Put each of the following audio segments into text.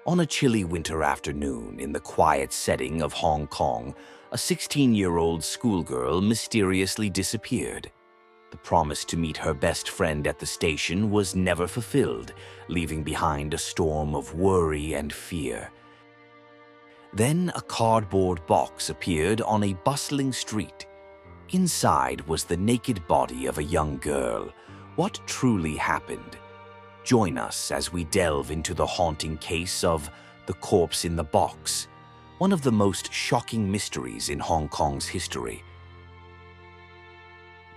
On a chilly winter afternoon in the quiet setting of Hong Kong, a 16-year-old schoolgirl mysteriously disappeared. The promise to meet her best friend at the station was never fulfilled, leaving behind a storm of worry and fear. Then a cardboard box appeared on a bustling street. Inside was the naked body of a young girl. What truly happened? Join us as we delve into the haunting case of the corpse in the box, one of the most shocking mysteries in Hong Kong's history.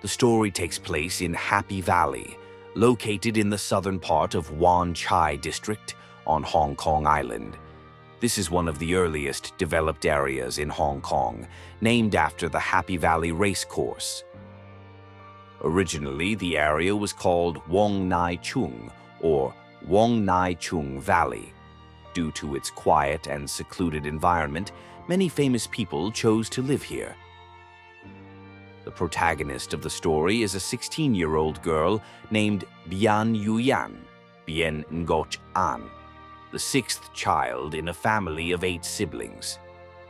The story takes place in Happy Valley, located in the southern part of Wan Chai District on Hong Kong Island. This is one of the earliest developed areas in Hong Kong, named after the Happy Valley Racecourse. Originally, the area was called Wong Nai Chung, or Wong Nai Chung Valley. Due to its quiet and secluded environment, many famous people chose to live here. The protagonist of the story is a 16-year-old girl named Bian Yuyan, Bien Ngoch An, the sixth child in a family of 8 siblings.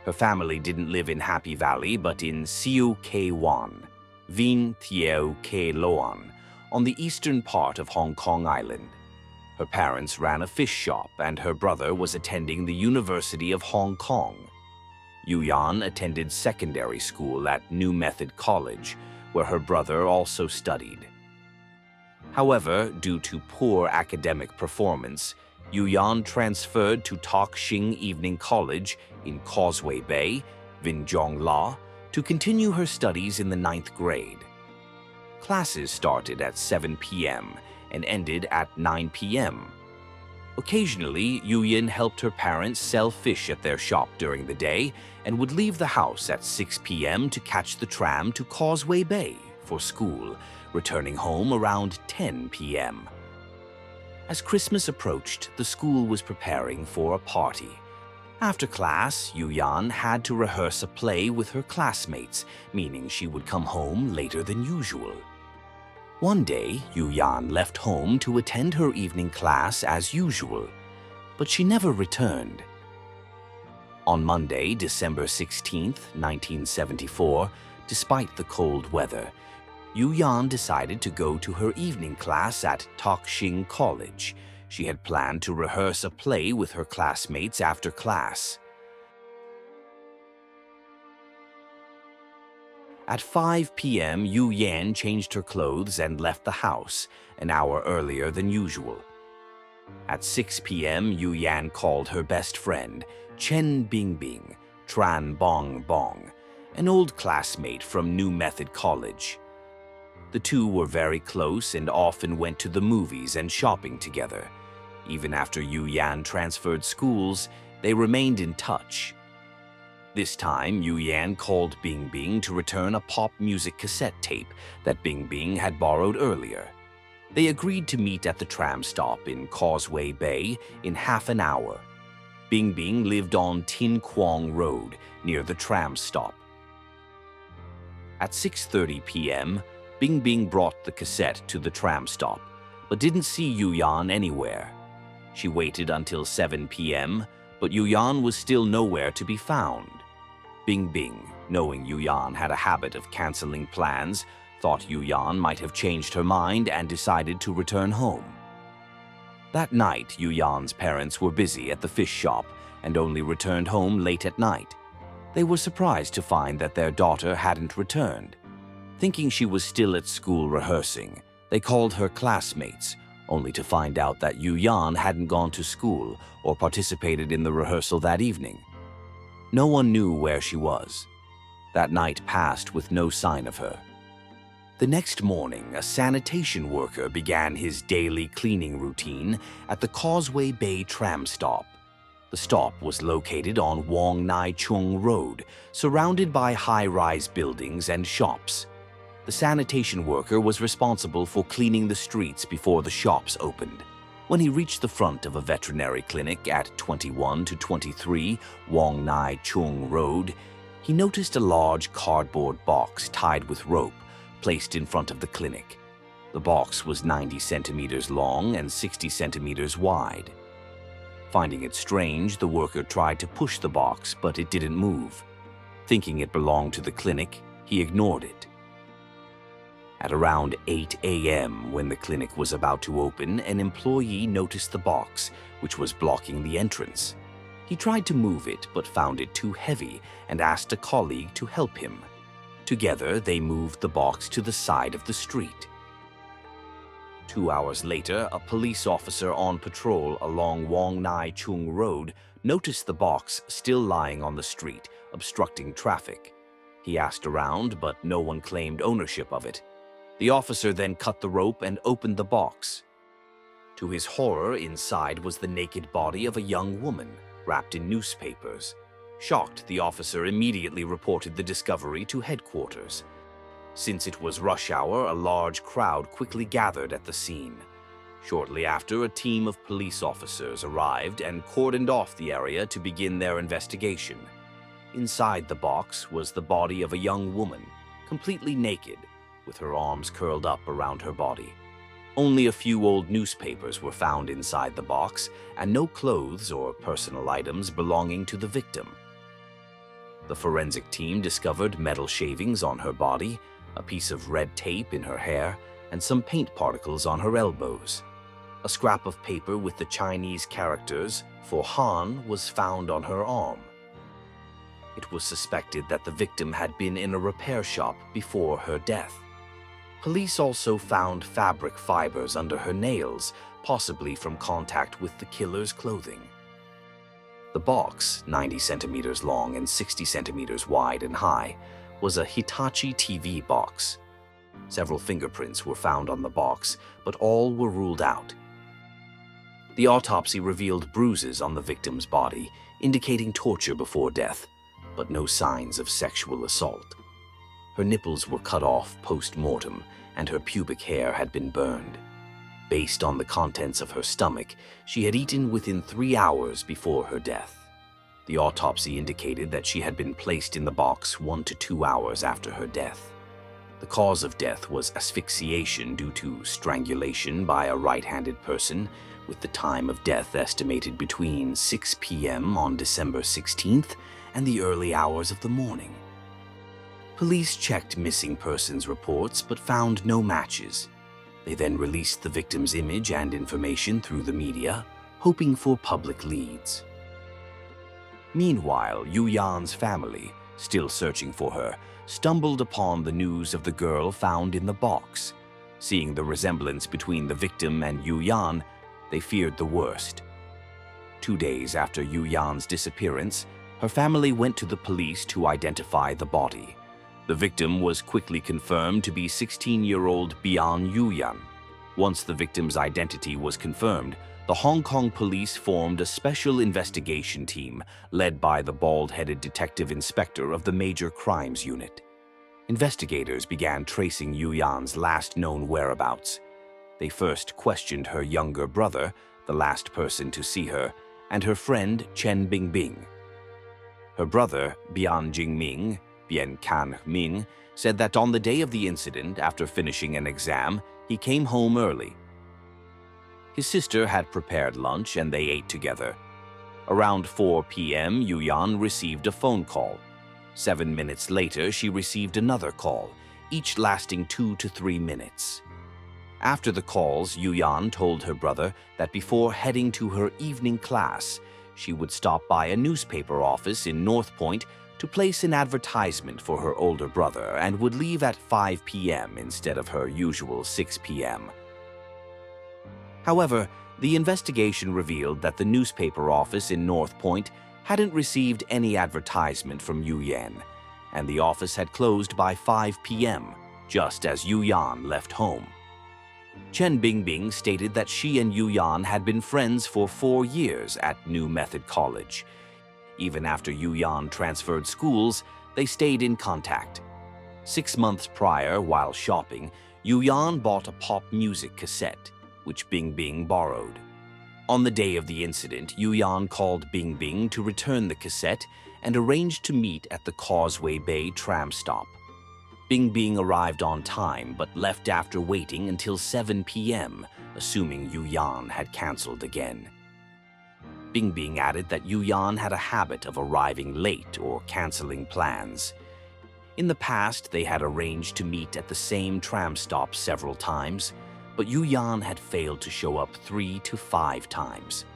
Her family didn't live in Happy Valley but in Siu Kei Wan, Vin Thieu Kei Loan, on the eastern part of Hong Kong Island. Her parents ran a fish shop and her brother was attending the University of Hong Kong. Yuyan attended secondary school at New Method College, where her brother also studied. However, due to poor academic performance, Yuyan transferred to Tok Shing Evening College in Causeway Bay, Vinjong La, to continue her studies in the 9th grade. Classes started at 7 p.m. and ended at 9 p.m. Occasionally, Yuyan helped her parents sell fish at their shop during the day and would leave the house at 6 p.m. to catch the tram to Causeway Bay for school, returning home around 10 p.m. As Christmas approached, the school was preparing for a party. After class, Yuyan had to rehearse a play with her classmates, meaning she would come home later than usual. One day, Yuyan left home to attend her evening class as usual, but she never returned. On Monday, December 16, 1974, despite the cold weather, Yuyan decided to go to her evening class at Tok Shing College. She had planned to rehearse a play with her classmates after class. At 5 p.m., Yuyan changed her clothes and left the house, an hour earlier than usual. At 6 p.m., Yuyan called her best friend, Chen Bingbing, Tran Bong Bong, an old classmate from New Method College. The two were very close and often went to the movies and shopping together. Even after Yuyan transferred schools, they remained in touch. This time, Yuyan called Bingbing to return a pop music cassette tape that Bingbing had borrowed earlier. They agreed to meet at the tram stop in Causeway Bay in half an hour. Bingbing lived on Tin Kwong Road, near the tram stop. At 6:30 p.m., Bingbing brought the cassette to the tram stop, but didn't see Yuyan anywhere. She waited until 7 p.m., but Yuyan was still nowhere to be found. Bingbing, knowing Yuyan had a habit of canceling plans, thought Yuyan might have changed her mind and decided to return home. That night, Yuyan's parents were busy at the fish shop and only returned home late at night. They were surprised to find that their daughter hadn't returned. Thinking she was still at school rehearsing, they called her classmates, only to find out that Yuyan hadn't gone to school or participated in the rehearsal that evening. No one knew where she was. That night passed with no sign of her. The next morning, a sanitation worker began his daily cleaning routine at the Causeway Bay tram stop. The stop was located on Wong Nai Chung Road, surrounded by high-rise buildings and shops. The sanitation worker was responsible for cleaning the streets before the shops opened. When he reached the front of a veterinary clinic at 21 to 23 Wong Nai Chung Road, he noticed a large cardboard box tied with rope placed in front of the clinic. The box was 90 centimeters long and 60 centimeters wide. Finding it strange, the worker tried to push the box, but it didn't move. Thinking it belonged to the clinic, he ignored it. At around 8 a.m., when the clinic was about to open, an employee noticed the box, which was blocking the entrance. He tried to move it, but found it too heavy and asked a colleague to help him. Together, they moved the box to the side of the street. 2 hours later, a police officer on patrol along Wong Nai Chung Road noticed the box still lying on the street, obstructing traffic. He asked around, but no one claimed ownership of it. The officer then cut the rope and opened the box. To his horror, inside was the naked body of a young woman, wrapped in newspapers. Shocked, the officer immediately reported the discovery to headquarters. Since it was rush hour, a large crowd quickly gathered at the scene. Shortly after, a team of police officers arrived and cordoned off the area to begin their investigation. Inside the box was the body of a young woman, completely naked, with her arms curled up around her body. Only a few old newspapers were found inside the box, and no clothes or personal items belonging to the victim. The forensic team discovered metal shavings on her body, a piece of red tape in her hair, and some paint particles on her elbows. A scrap of paper with the Chinese characters for Han was found on her arm. It was suspected that the victim had been in a repair shop before her death. Police also found fabric fibers under her nails, possibly from contact with the killer's clothing. The box, 90 centimeters long and 60 centimeters wide and high, was a Hitachi TV box. Several fingerprints were found on the box, but all were ruled out. The autopsy revealed bruises on the victim's body, indicating torture before death, but no signs of sexual assault. Her nipples were cut off post-mortem, and her pubic hair had been burned. Based on the contents of her stomach, she had eaten within 3 hours before her death. The autopsy indicated that she had been placed in the box 1 to 2 hours after her death. The cause of death was asphyxiation due to strangulation by a right-handed person, with the time of death estimated between 6 p.m. on December 16th and the early hours of the morning. Police checked missing persons reports but found no matches. They then released the victim's image and information through the media, hoping for public leads. Meanwhile, Yu Yan's family, still searching for her, stumbled upon the news of the girl found in the box. Seeing the resemblance between the victim and Yu Yan, they feared the worst. 2 days after Yu Yan's disappearance, her family went to the police to identify the body. The victim was quickly confirmed to be 16-year-old Bian Yuyan. Once the victim's identity was confirmed, the Hong Kong police formed a special investigation team led by the bald-headed detective inspector of the Major Crimes Unit. Investigators began tracing Yuyan's last known whereabouts. They first questioned her younger brother, the last person to see her, and her friend Chen Bingbing. Her brother, Bian Jingming, Bian Kan Ming, said that on the day of the incident, after finishing an exam, he came home early. His sister had prepared lunch and they ate together. Around 4 p.m., Yuyan received a phone call. 7 minutes later, she received another call, each lasting 2 to 3 minutes. After the calls, Yuyan told her brother that before heading to her evening class, she would stop by a newspaper office in North Point to place an advertisement for her older brother and would leave at 5 p.m. instead of her usual 6 p.m. However, the investigation revealed that the newspaper office in North Point hadn't received any advertisement from Yu Yan, and the office had closed by 5 p.m., just as Yu Yan left home. Chen Bingbing stated that she and Yu Yan had been friends for 4 years at New Method College. Even after Yu Yan transferred schools, they stayed in contact. 6 months prior, while shopping, Yu Yan bought a pop music cassette, which Bingbing borrowed. On the day of the incident, Yu Yan called Bingbing to return the cassette and arranged to meet at the Causeway Bay tram stop. Bingbing arrived on time but left after waiting until 7 p.m., assuming Yu Yan had canceled again. Bingbing added that Yu Yan had a habit of arriving late or canceling plans. In the past, they had arranged to meet at the same tram stop several times, but Yu Yan had failed to show up 3 to 5 times.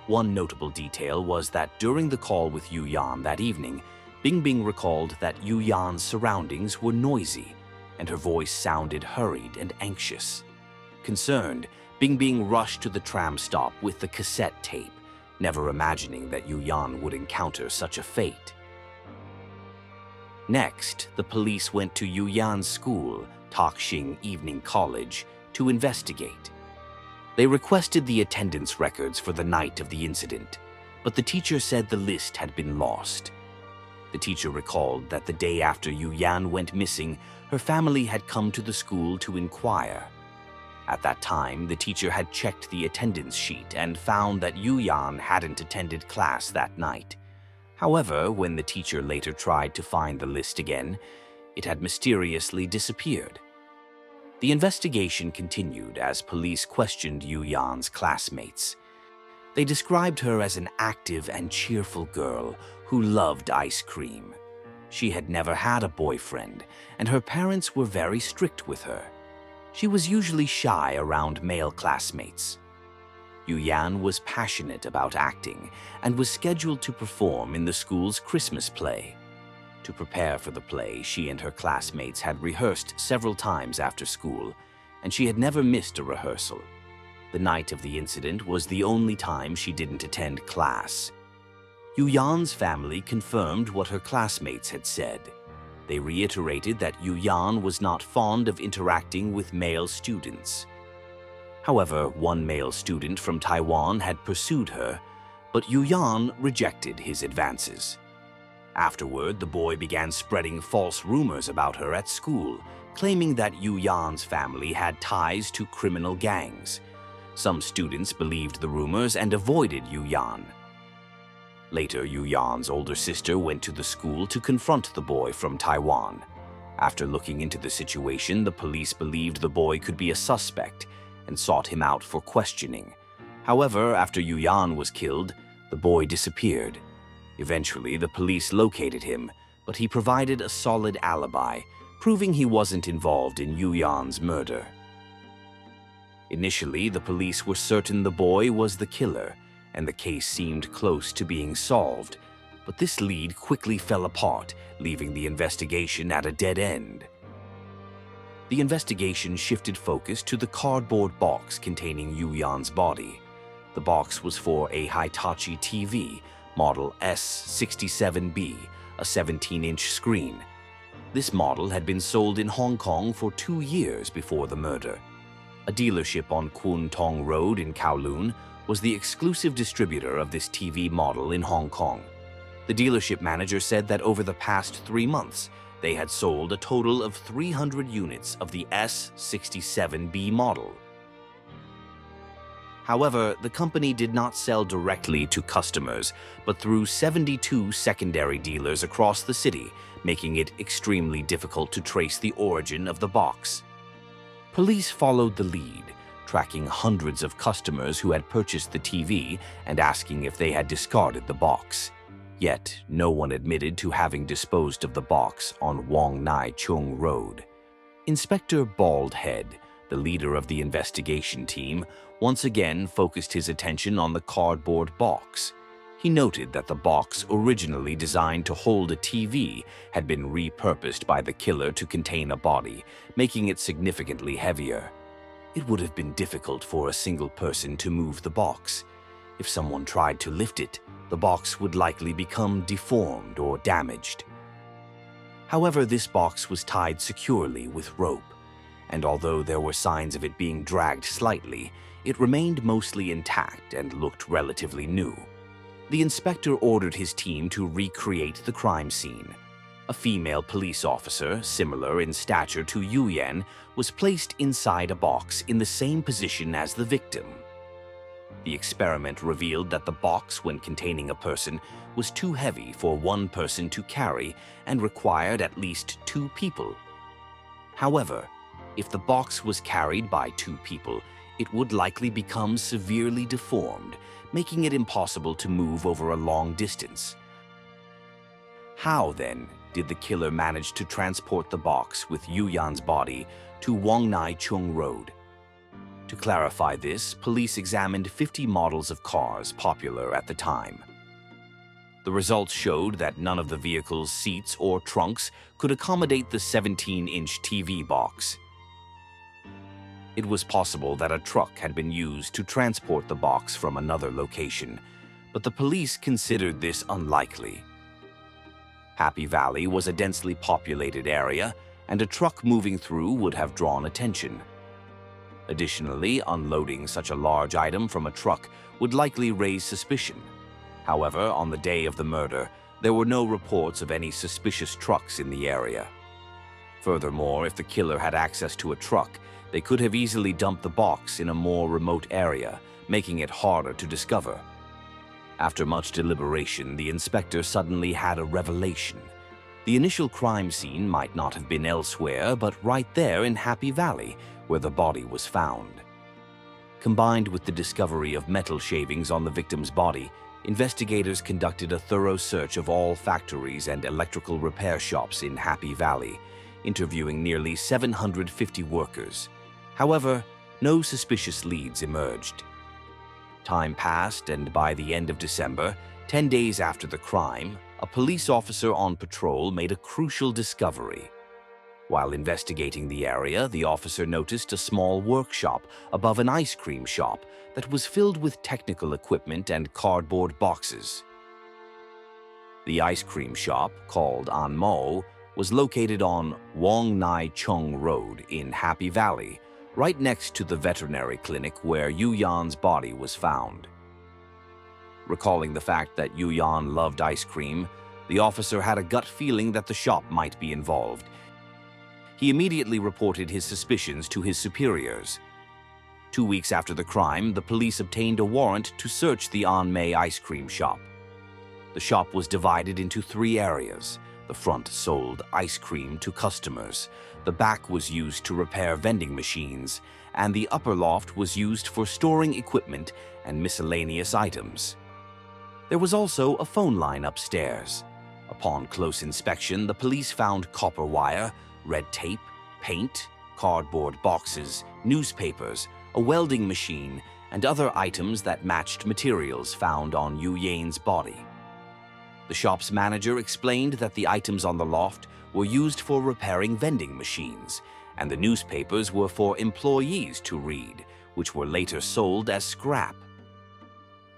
One notable detail was that during the call with Yu Yan that evening, Bingbing recalled that Yu Yan's surroundings were noisy, and her voice sounded hurried and anxious. Concerned, Bingbing rushed to the tram stop with the cassette tape, never imagining that Yu Yan would encounter such a fate. Next, the police went to Yu Yan's school, Takxing Evening College, to investigate. They requested the attendance records for the night of the incident, but the teacher said the list had been lost. The teacher recalled that the day after Yu Yan went missing, her family had come to the school to inquire. At that time, the teacher had checked the attendance sheet and found that Yu Yan hadn't attended class that night. However, when the teacher later tried to find the list again, it had mysteriously disappeared. The investigation continued as police questioned Yu Yan's classmates. They described her as an active and cheerful girl who loved ice cream. She had never had a boyfriend, and her parents were very strict with her. She was usually shy around male classmates. Yu Yan was passionate about acting and was scheduled to perform in the school's Christmas play. To prepare for the play, she and her classmates had rehearsed several times after school, and she had never missed a rehearsal. The night of the incident was the only time she didn't attend class. Yu Yan's family confirmed what her classmates had said. They reiterated that Yu Yan was not fond of interacting with male students. However, one male student from Taiwan had pursued her, but Yu Yan rejected his advances. Afterward, the boy began spreading false rumors about her at school, claiming that Yu Yan's family had ties to criminal gangs. Some students believed the rumors and avoided Yu Yan. Later, Yu Yan's older sister went to the school to confront the boy from Taiwan. After looking into the situation, the police believed the boy could be a suspect and sought him out for questioning. However, after Yu Yan was killed, the boy disappeared. Eventually, the police located him, but he provided a solid alibi, proving he wasn't involved in Yu Yan's murder. Initially, the police were certain the boy was the killer, and the case seemed close to being solved, but this lead quickly fell apart, leaving the investigation at a dead end. The investigation shifted focus to the cardboard box containing Yu Yan's body. The box was for a Hitachi TV, model S67B, a 17-inch screen. This model had been sold in Hong Kong for 2 years before the murder. A dealership on Kwun Tong Road in Kowloon was the exclusive distributor of this TV model in Hong Kong. The dealership manager said that over the past 3 months, they had sold a total of 300 units of the S67B model. However, the company did not sell directly to customers, but through 72 secondary dealers across the city, making it extremely difficult to trace the origin of the box. Police followed the lead, tracking hundreds of customers who had purchased the TV and asking if they had discarded the box. Yet, no one admitted to having disposed of the box on Wong Nai Chung Road. Inspector Baldhead, the leader of the investigation team, once again focused his attention on the cardboard box. He noted that the box, originally designed to hold a TV, had been repurposed by the killer to contain a body, making it significantly heavier. It would have been difficult for a single person to move the box. If someone tried to lift it, the box would likely become deformed or damaged. However, this box was tied securely with rope, and although there were signs of it being dragged slightly, it remained mostly intact and looked relatively new. The inspector ordered his team to recreate the crime scene. A female police officer, similar in stature to Yu Yan, was placed inside a box in the same position as the victim. The experiment revealed that the box, when containing a person, was too heavy for one person to carry and required at least 2 people. However, if the box was carried by 2 people, it would likely become severely deformed, making it impossible to move over a long distance. How, then, did the killer manage to transport the box with Yu Yan's body to Wangnai Chung Road? To clarify this, police examined 50 models of cars popular at the time. The results showed that none of the vehicle's seats or trunks could accommodate the 17-inch TV box. It was possible that a truck had been used to transport the box from another location, but the police considered this unlikely. Happy Valley was a densely populated area, and a truck moving through would have drawn attention. Additionally, unloading such a large item from a truck would likely raise suspicion. However, on the day of the murder, there were no reports of any suspicious trucks in the area. Furthermore, if the killer had access to a truck, they could have easily dumped the box in a more remote area, making it harder to discover. After much deliberation, the inspector suddenly had a revelation. The initial crime scene might not have been elsewhere, but right there in Happy Valley, where the body was found. Combined with the discovery of metal shavings on the victim's body, investigators conducted a thorough search of all factories and electrical repair shops in Happy Valley, interviewing nearly 750 workers. However, no suspicious leads emerged. Time passed, and by the end of December, 10 days after the crime, a police officer on patrol made a crucial discovery. While investigating the area, the officer noticed a small workshop above an ice cream shop that was filled with technical equipment and cardboard boxes. The ice cream shop, called An Mo, was located on Wong Nai Chung Road in Happy Valley, right next to the veterinary clinic where Yu Yan's body was found. Recalling the fact that Yu Yan loved ice cream, the officer had a gut feeling that the shop might be involved. He immediately reported his suspicions to his superiors. 2 weeks after the crime, the police obtained a warrant to search the An Mei ice cream shop. The shop was divided into 3 areas. The front sold ice cream to customers, the back was used to repair vending machines, and the upper loft was used for storing equipment and miscellaneous items. There was also a phone line upstairs. Upon close inspection, the police found copper wire, red tape, paint, cardboard boxes, newspapers, a welding machine, and other items that matched materials found on Yu Yan's body. The shop's manager explained that the items on the loft were used for repairing vending machines, and the newspapers were for employees to read, which were later sold as scrap.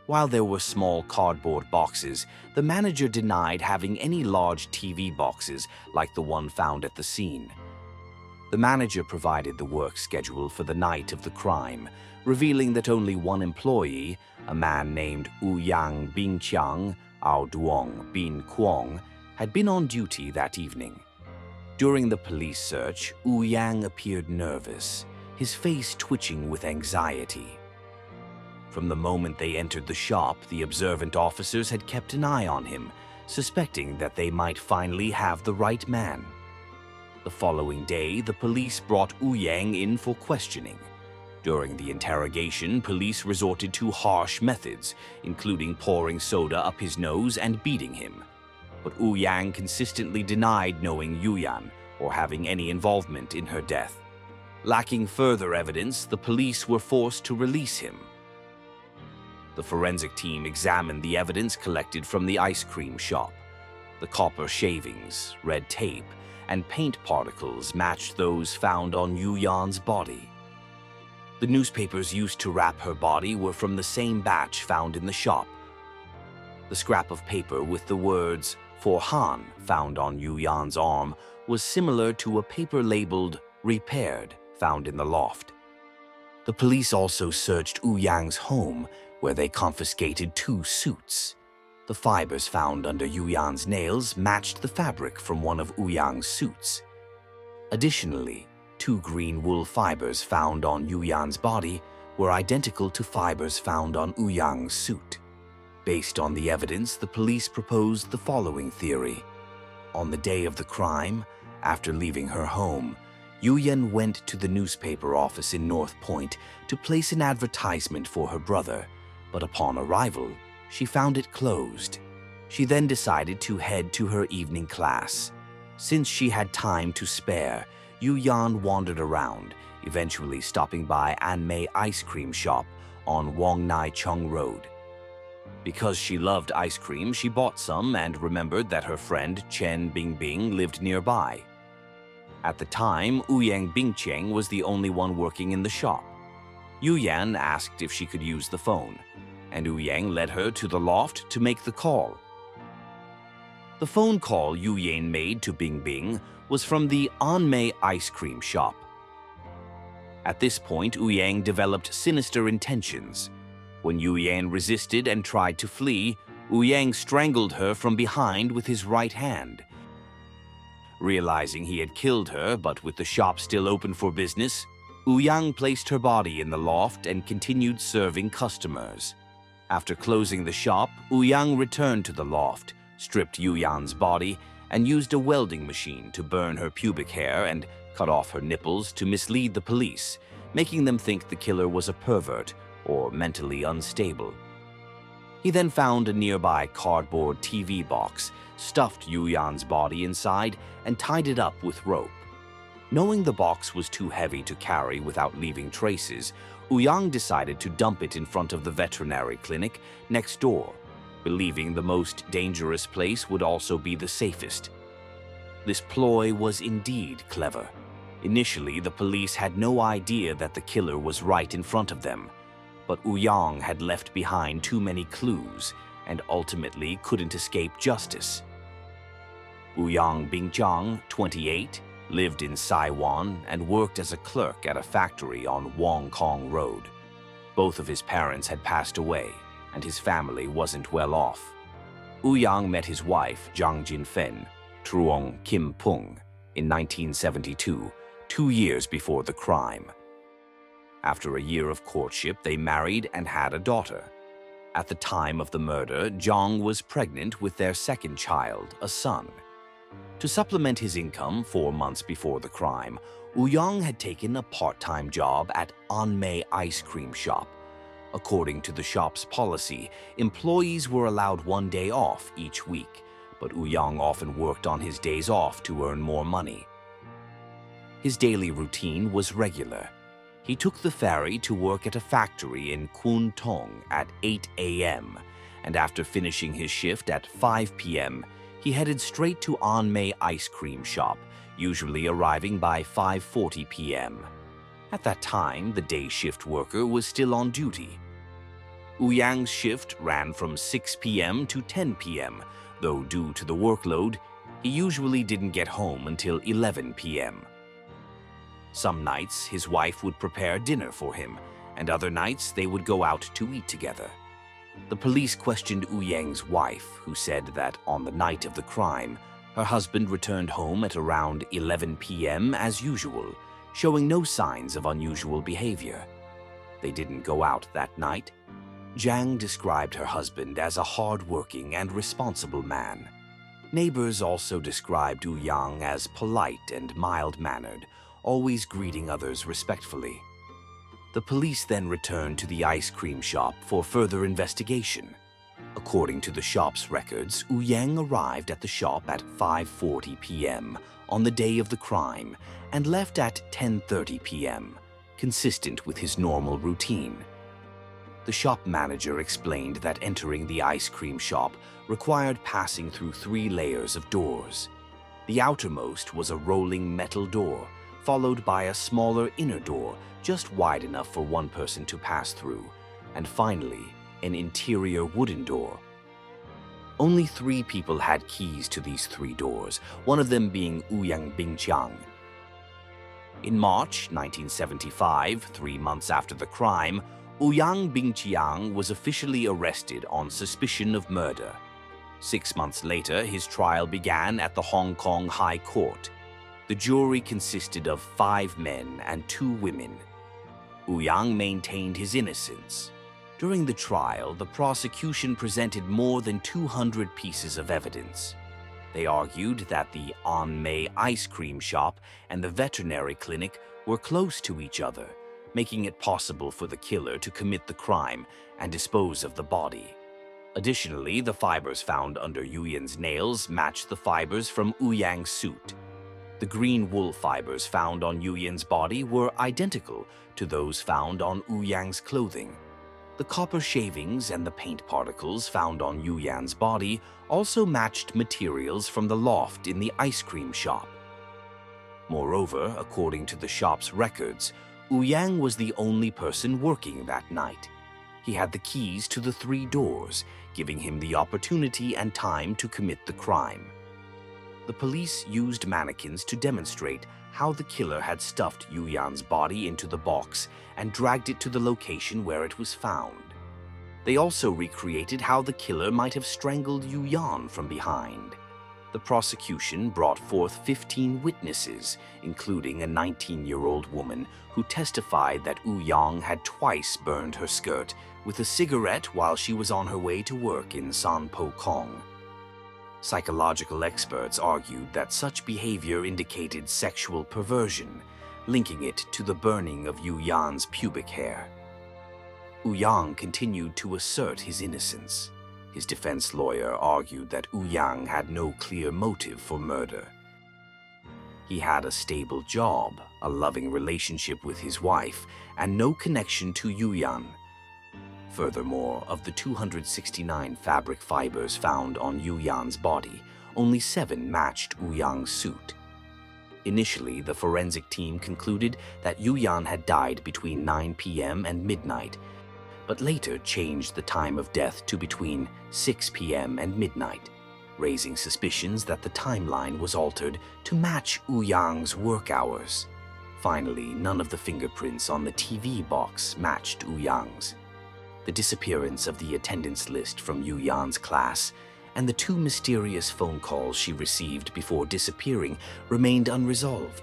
While there were small cardboard boxes, the manager denied having any large TV boxes like the one found at the scene. The manager provided the work schedule for the night of the crime, revealing that only one employee, a man named Ouyang Bingqiang, Ao Duong Bin Kuong, had been on duty that evening. During the police search, Ouyang appeared nervous, his face twitching with anxiety. From the moment they entered the shop, the observant officers had kept an eye on him, suspecting that they might finally have the right man. The following day, the police brought Ouyang in for questioning. During the interrogation, police resorted to harsh methods, including pouring soda up his nose and beating him. But Ouyang consistently denied knowing Yu Yan or having any involvement in her death. Lacking further evidence, the police were forced to release him. The forensic team examined the evidence collected from the ice cream shop. The copper shavings, red tape, and paint particles matched those found on Yu Yan's body. The newspapers used to wrap her body were from the same batch found in the shop. The scrap of paper with the words "For Han" found on Yu Yan's arm was similar to a paper labeled "Repaired" found in the loft. The police also searched Ouyang's home, where they confiscated 2 suits. The fibers found under Yu Yan's nails matched the fabric from one of Ouyang's suits. Additionally, 2 green wool fibers found on Yu Yan's body were identical to fibers found on Ouyang's suit. Based on the evidence, the police proposed the following theory. On the day of the crime, after leaving her home, Yu Yan went to the newspaper office in North Point to place an advertisement for her brother, but upon arrival, she found it closed. She then decided to head to her evening class. Since she had time to spare, Yu Yan wandered around, eventually stopping by Anmei Ice Cream Shop on Wong Nai Chung Road. Because she loved ice cream, she bought some and remembered that her friend Chen Bingbing lived nearby. At the time, Ouyang Bingcheng was the only one working in the shop. Yu Yan asked if she could use the phone, and Ouyang led her to the loft to make the call. The phone call Yu Yan made to Bingbing was from the Anmei Ice Cream Shop. At this point, Ouyang developed sinister intentions. When Yu Yan resisted and tried to flee, Ouyang strangled her from behind with his right hand. Realizing he had killed her, but with the shop still open for business, Ouyang placed her body in the loft and continued serving customers. After closing the shop, Ouyang returned to the loft, stripped Yu Yan's body, and used a welding machine to burn her pubic hair and cut off her nipples to mislead the police, making them think the killer was a pervert or mentally unstable. He then found a nearby cardboard TV box, stuffed Yu Yan's body inside, and tied it up with rope. Knowing the box was too heavy to carry without leaving traces, Ouyang decided to dump it in front of the veterinary clinic next door, believing the most dangerous place would also be the safest. This ploy was indeed clever. Initially, the police had no idea that the killer was right in front of them, but Ouyang had left behind too many clues and ultimately couldn't escape justice. Ouyang Bingjiang, 28, lived in Saiwan and worked as a clerk at a factory on Wong Kong Road. Both of his parents had passed away, and his family wasn't well off. Ouyang met his wife, Zhang Jinfen, Truong Kim Pung, in 1972, 2 years before the crime. After a year of courtship, they married and had a daughter. At the time of the murder, Zhang was pregnant with their second child, a son. To supplement his income 4 months before the crime, Ouyang had taken a part-time job at Anmei Ice Cream Shop. According to the shop's policy, employees were allowed 1 day off each week, but Ouyang often worked on his days off to earn more money. His daily routine was regular. He took the ferry to work at a factory in Kwun Tong at 8 a.m., and after finishing his shift at 5 p.m., he headed straight to Anmei Ice Cream Shop, usually arriving by 5:40 p.m. At that time, the day shift worker was still on duty. Ouyang's shift ran from 6 p.m. to 10 p.m., though due to the workload, he usually didn't get home until 11 p.m. Some nights, his wife would prepare dinner for him, and other nights they would go out to eat together. The police questioned Ouyang's wife, who said that on the night of the crime, her husband returned home at around 11 p.m. as usual, showing no signs of unusual behavior. They didn't go out that night. Zhang described her husband as a hard-working and responsible man. Neighbors also described Ouyang as polite and mild-mannered, always greeting others respectfully. The police then returned to the ice cream shop for further investigation. According to the shop's records, Ouyang arrived at the shop at 5:40 p.m. on the day of the crime and left at 10:30 p.m., consistent with his normal routine. The shop manager explained that entering the ice cream shop required passing through 3 layers of doors. The outermost was a rolling metal door, followed by a smaller inner door just wide enough for one person to pass through, and finally, an interior wooden door. Only 3 people had keys to these 3 doors, one of them being Ouyang Bingjiang. In March 1975, 3 months after the crime, Ouyang Bingjiang was officially arrested on suspicion of murder. 6 months later, his trial began at the Hong Kong High Court. The jury consisted of 5 men and 2 women. Ouyang maintained his innocence. During the trial, the prosecution presented more than 200 pieces of evidence. They argued that the On May ice cream shop and the veterinary clinic were close to each other, making it possible for the killer to commit the crime and dispose of the body. Additionally, the fibers found under Yuyan's nails matched the fibers from Uyang's suit. The green wool fibers found on Yuyan's body were identical to those found on Uyang's clothing. The copper shavings and the paint particles found on Yuyan's body also matched materials from the loft in the ice cream shop. Moreover, according to the shop's records, Uyang was the only person working that night. He had the keys to the 3 doors, giving him the opportunity and time to commit the crime. The police used mannequins to demonstrate how the killer had stuffed Yuyan's body into the box and dragged it to the location where it was found. They also recreated how the killer might have strangled Yuyan from behind. The prosecution brought forth 15 witnesses, including a 19-year-old woman who testified that Uyang had twice burned her skirt with a cigarette while she was on her way to work in Sanpo Kong. Psychological experts argued that such behavior indicated sexual perversion, linking it to the burning of Yuyan's pubic hair. Uyang continued to assert his innocence. His defense lawyer argued that Uyang had no clear motive for murder. He had a stable job, a loving relationship with his wife, and no connection to Yuyan. Furthermore, of the 269 fabric fibers found on Yuyan's body, only 7 matched Uyang's suit. Initially, the forensic team concluded that Yuyan had died between 9 p.m. and midnight, but later changed the time of death to between 6 p.m. and midnight, raising suspicions that the timeline was altered to match Uyang's work hours. Finally, none of the fingerprints on the TV box matched Uyang's. The disappearance of the attendance list from Yuyan's class and the 2 mysterious phone calls she received before disappearing remained unresolved.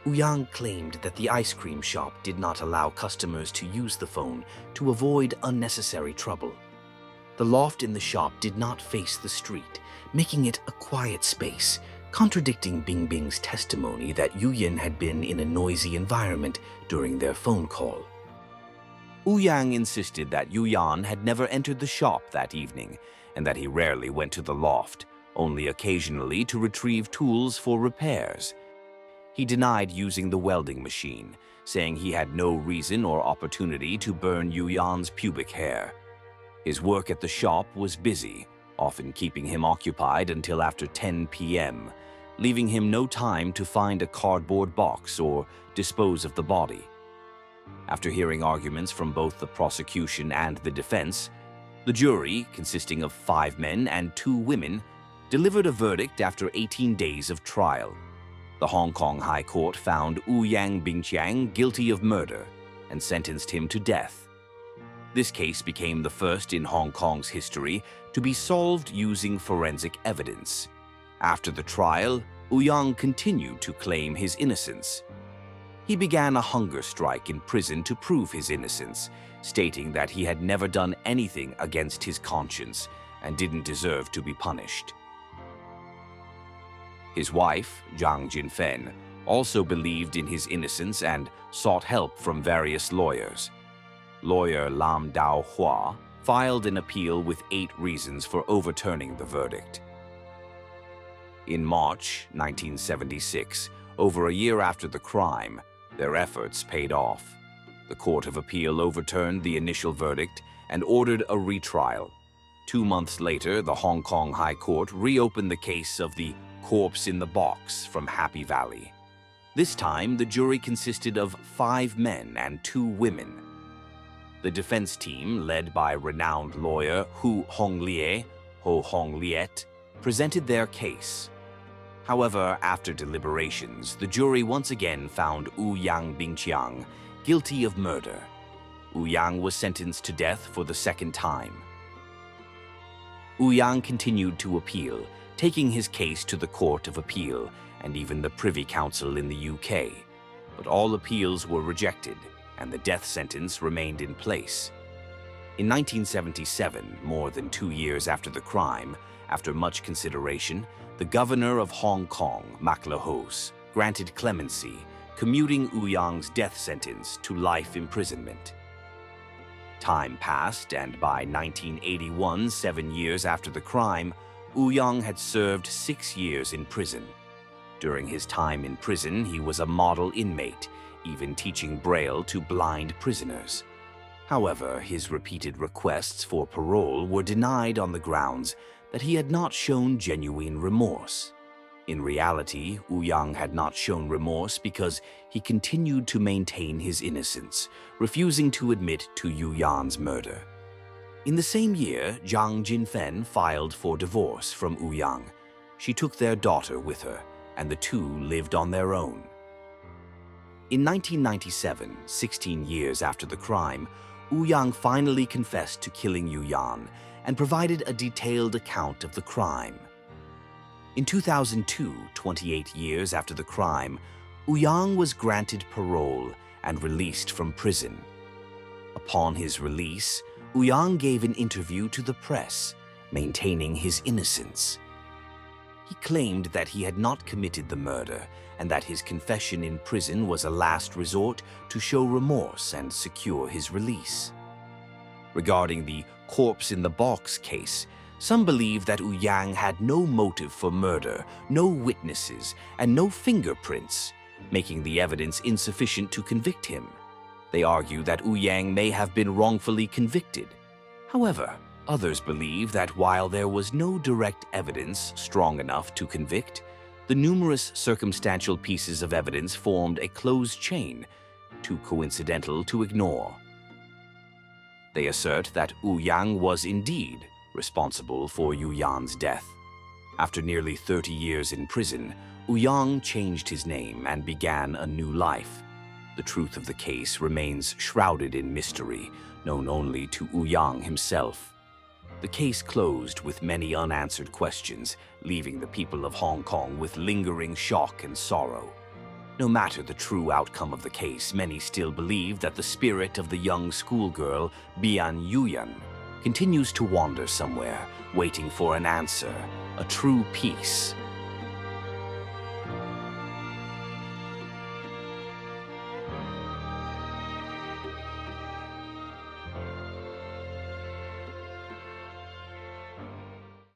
Uyang claimed that the ice cream shop did not allow customers to use the phone to avoid unnecessary trouble. The loft in the shop did not face the street, making it a quiet space, contradicting Bingbing's testimony that Yuyan had been in a noisy environment during their phone call. Uyang insisted that Yuyan had never entered the shop that evening and that he rarely went to the loft, only occasionally to retrieve tools for repairs. He denied using the welding machine, saying he had no reason or opportunity to burn Yuyan's pubic hair. His work at the shop was busy, often keeping him occupied until after 10 p.m., leaving him no time to find a cardboard box or dispose of the body. After hearing arguments from both the prosecution and the defense, the jury, consisting of 5 men and 2 women, delivered a verdict after 18 days of trial. The Hong Kong High Court found Ouyang Bingqiang guilty of murder and sentenced him to death. This case became the first in Hong Kong's history to be solved using forensic evidence. After the trial, Ouyang continued to claim his innocence. He began a hunger strike in prison to prove his innocence, stating that he had never done anything against his conscience and didn't deserve to be punished. His wife, Zhang Jinfen, also believed in his innocence and sought help from various lawyers. Lawyer Lam Dao Hua filed an appeal with 8 reasons for overturning the verdict. In March 1976, over a year after the crime, their efforts paid off. The Court of Appeal overturned the initial verdict and ordered a retrial. 2 months later, the Hong Kong High Court reopened the case of the corpse in the box from Happy Valley. This time, the jury consisted of 5 men and 2 women. The defense team, led by renowned lawyer Hu Honglie, Ho Hong Liet, presented their case. However, after deliberations, the jury once again found Ouyang Bingqiang guilty of murder. Ouyang was sentenced to death for the 2nd time. Ouyang continued to appeal, taking his case to the Court of Appeal and even the Privy Council in the UK. But all appeals were rejected, and the death sentence remained in place. In 1977, more than 2 years after the crime, after much consideration, the governor of Hong Kong, Maklahos, granted clemency, commuting Wu Yang's death sentence to life imprisonment. Time passed, and by 1981, 7 years after the crime, Wu Yang had served 6 years in prison. During his time in prison, he was a model inmate, even teaching Braille to blind prisoners. However, his repeated requests for parole were denied on the grounds that he had not shown genuine remorse. In reality, Wu Yang had not shown remorse because he continued to maintain his innocence, refusing to admit to Yu Yan's murder. In the same year, Zhang Jinfen filed for divorce from Wu Yang. She took their daughter with her, and the two lived on their own. In 1997, 16 years after the crime, Wu Yang finally confessed to killing Yu Yan and provided a detailed account of the crime. In 2002, 28 years after the crime, Wu Yang was granted parole and released from prison. Upon his release, Wu Yang gave an interview to the press, maintaining his innocence. He claimed that he had not committed the murder and that his confession in prison was a last resort to show remorse and secure his release. Regarding the corpse in the box case, some believe that Wu Yang had no motive for murder, no witnesses, and no fingerprints, making the evidence insufficient to convict him. They argue that Wu Yang may have been wrongfully convicted. However, others believe that while there was no direct evidence strong enough to convict, the numerous circumstantial pieces of evidence formed a closed chain, too coincidental to ignore. They assert that Wu Yang was indeed responsible for Yu Yan's death. After nearly 30 years in prison, Wu Yang changed his name and began a new life. The truth of the case remains shrouded in mystery, known only to Wu Yang himself. The case closed with many unanswered questions, leaving the people of Hong Kong with lingering shock and sorrow. No matter the true outcome of the case, many still believe that the spirit of the young schoolgirl, Bian Yuyan, continues to wander somewhere, waiting for an answer, a true peace,